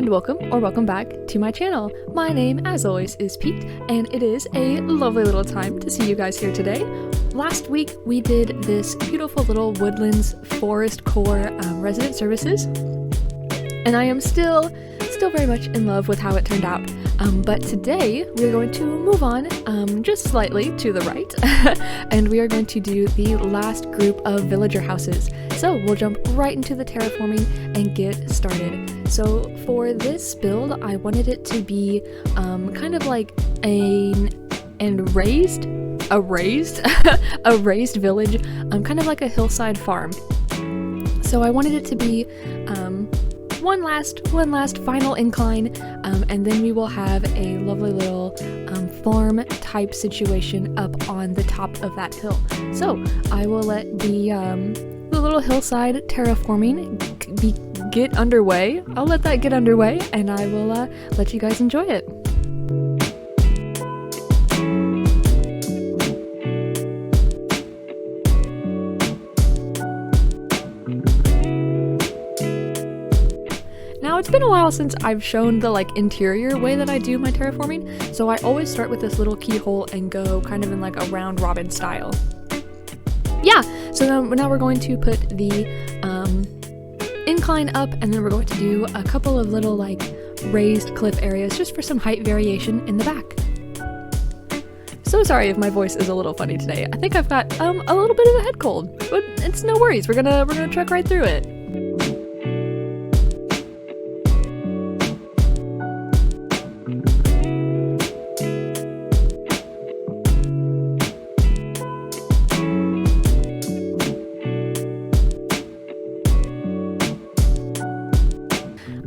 welcome or welcome back to my channel. My name, as always, is Pete, and it is a lovely little time to see you guys here today. Last week, we did this beautiful little Woodlands Forestcore resident services, and I am still very much in love with how it turned out. But today, we're going to move on just slightly to the right, and we are going to do the last group of villager houses. So we'll jump right into the terraforming and get started. So for this build, I wanted it to be kind of like a raised village, kind of like a hillside farm. So I wanted it to be one last final incline, and then we will have a lovely little farm type situation up on the top of that hill. So I will let the little hillside terraforming get underway. I'll let that get underway, and I will let you guys enjoy it. Now, it's been a while since I've shown the interior way that I do my terraforming, so I always start with this little keyhole and go kind of in a round robin style. Yeah, so now we're going to put the incline up, and then we're going to do a couple of little raised cliff areas just for some height variation in the back. So sorry if my voice is a little funny today. I think I've got a little bit of a head cold, but it's no worries. We're gonna truck right through it.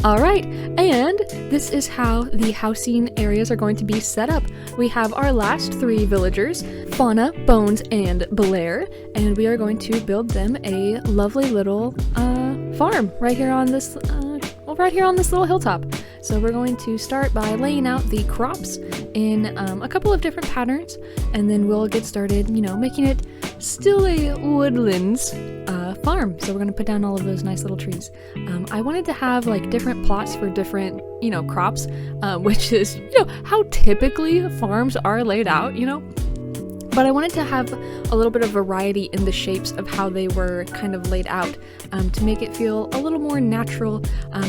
Alright, and this is how the housing areas are going to be set up. We have our last three villagers, Fauna, Bones, and Blaire, and we are going to build them a lovely little farm right here on this little hilltop. So we're going to start by laying out the crops in a couple of different patterns, and then we'll get started, making it still a woodlands farm. So we're going to put down all of those nice little trees. I wanted to have different plots for different, crops, which is, how typically farms are laid out, But I wanted to have a little bit of variety in the shapes of how they were kind of laid out, to make it feel a little more natural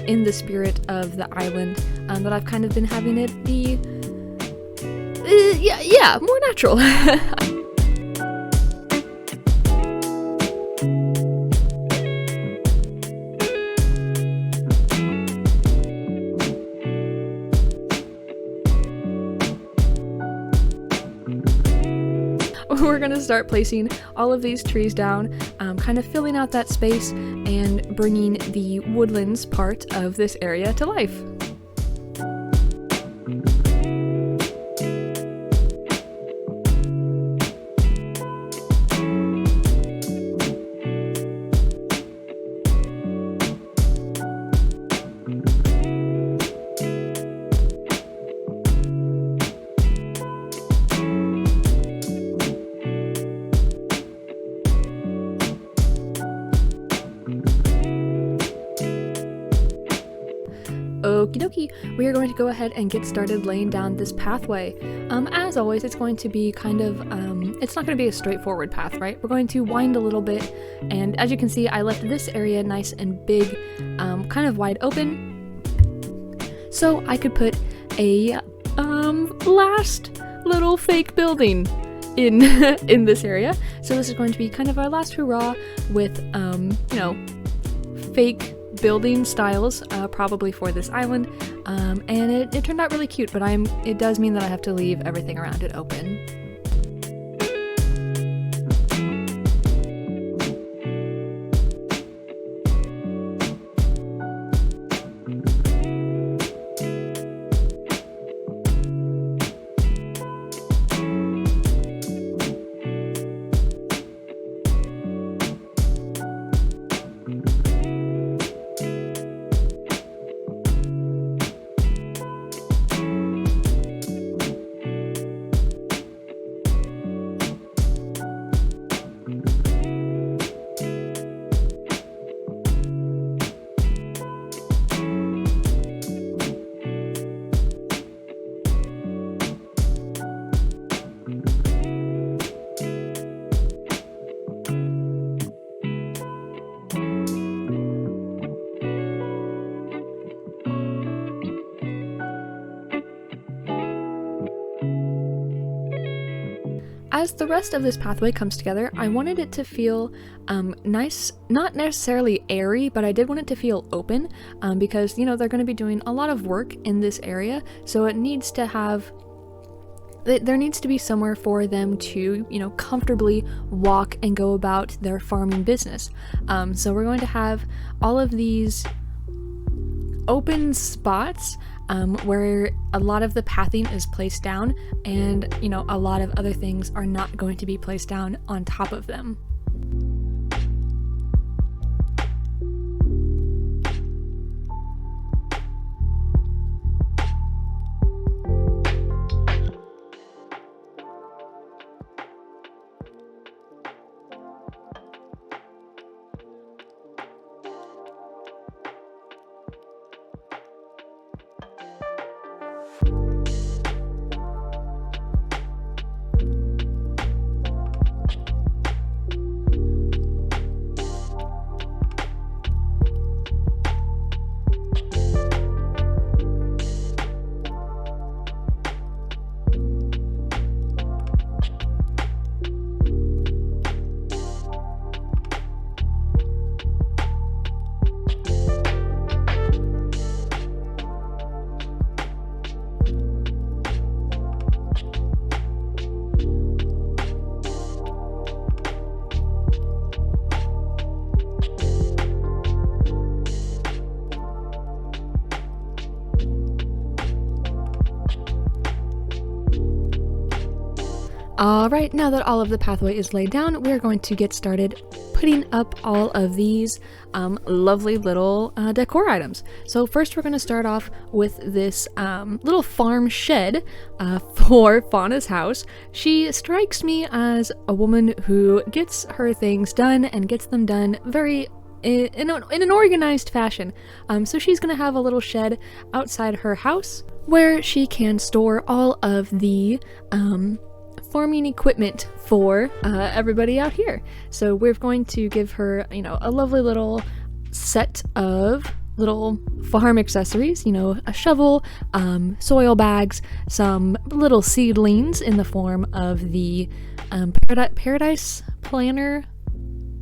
in the spirit of the island, that I've kind of been having it be, more natural. We're going to start placing all of these trees down, kind of filling out that space and bringing the woodlands part of this area to life. Okie dokie, we are going to go ahead and get started laying down this pathway. As always, it's going to be kind of, it's not going to be a straightforward path, right? We're going to wind a little bit, and as you can see, I left this area nice and big, kind of wide open, so I could put a last little fake building in in this area. So this is going to be kind of our last hurrah with, fake building styles, probably for this island, and it turned out really cute, but it does mean that I have to leave everything around it open. as the rest of this pathway comes together, I wanted it to feel nice, not necessarily airy, but I did want it to feel open because, you know, they're going to be doing a lot of work in this area, so it needs to have, there needs to be somewhere for them to, you know, comfortably walk and go about their farming business. So we're going to have all of these open spots where a lot of the pathing is placed down, and, you know, a lot of other things are not going to be placed down on top of them. Alright, now that all of the pathway is laid down, we're going to get started putting up all of these lovely little decor items. So first we're going to start off with this little farm shed for Fauna's house. She strikes me as a woman who gets her things done and gets them done very in an organized fashion. So she's going to have a little shed outside her house where she can store all of the farming equipment for everybody out here. So we're going to give her, you know, a lovely little set of little farm accessories, you know, a shovel, soil bags, some little seedlings in the form of the paradise planter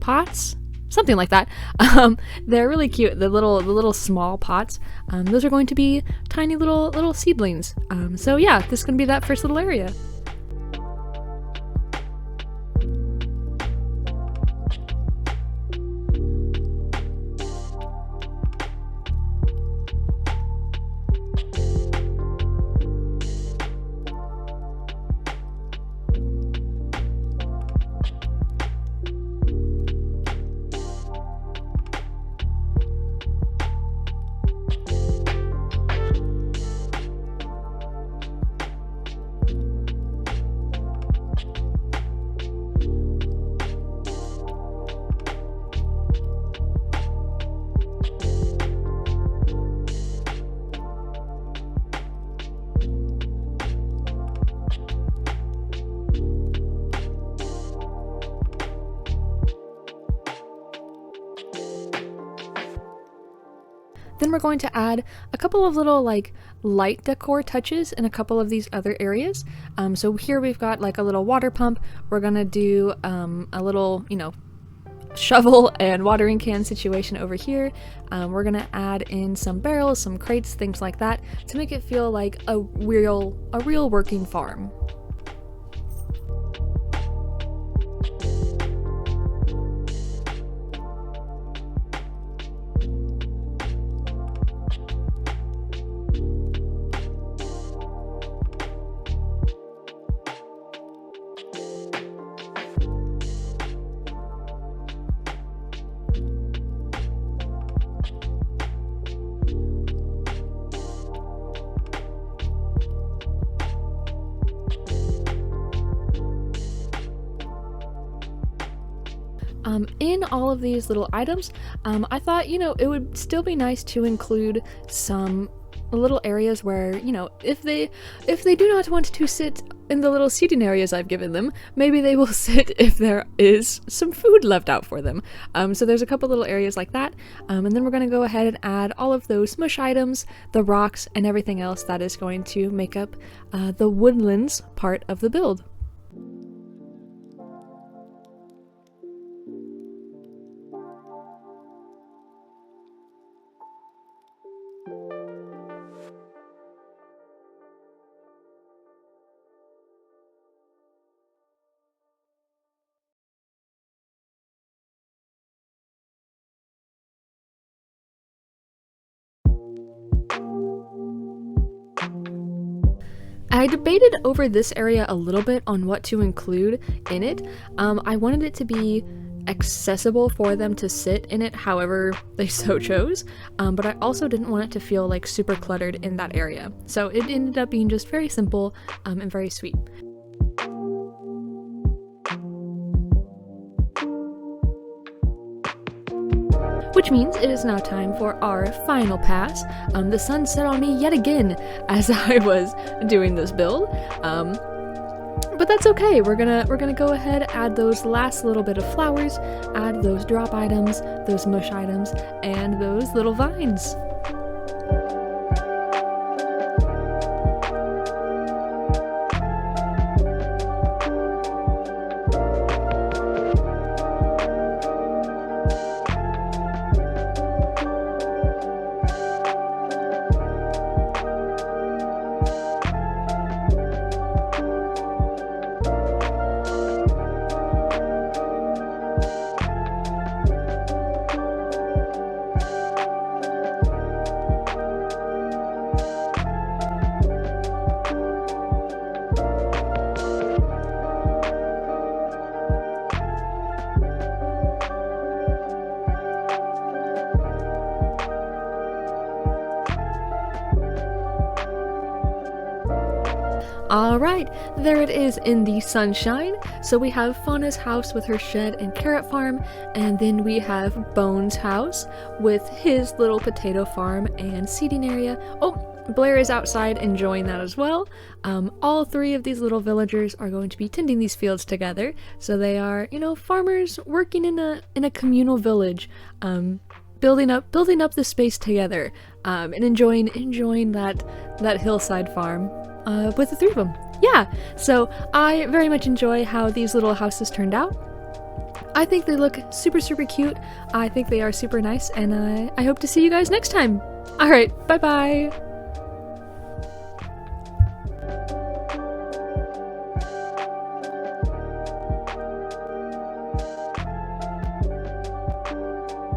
pots, something like that. They're really cute, the little small pots. Those are going to be tiny little seedlings. So yeah, this is going to be that first little area. Then we're going to add a couple of little like light decor touches in a couple of these other areas. So here we've got like a little water pump. We're gonna do a little, you know, shovel and watering can situation over here. We're gonna add in some barrels, some crates, things like that to make it feel like a real working farm. In all of these little items, I thought, you know, it would still be nice to include some little areas where, you know, if they do not want to sit in the little seating areas I've given them, maybe they will sit if there is some food left out for them. So there's a couple little areas like that, and then we're going to go ahead and add all of those smush items, the rocks, and everything else that is going to make up the woodlands part of the build. I debated over this area a little bit on what to include in it. I wanted it to be accessible for them to sit in it however they so chose, but I also didn't want it to feel like super cluttered in that area. So it ended up being just very simple and very sweet. Which means it is now time for our final pass. The sun set on me yet again as I was doing this build. But that's okay. We're gonna go ahead, add those last little bit of flowers, add those drop items, those mush items, and those little vines. Alright, there it is in the sunshine. So we have Fauna's house with her shed and carrot farm, and then we have Bones' house with his little potato farm and seeding area. Oh, Blaire is outside enjoying that as well. All three of these little villagers are going to be tending these fields together. So they are, you know, farmers working in a communal village, building up the space together, and enjoying that hillside farm. With the three of them. Yeah, so I very much enjoy how these little houses turned out. I think they look super, super cute. I think they are super nice, and I hope to see you guys next time. Alright, bye-bye!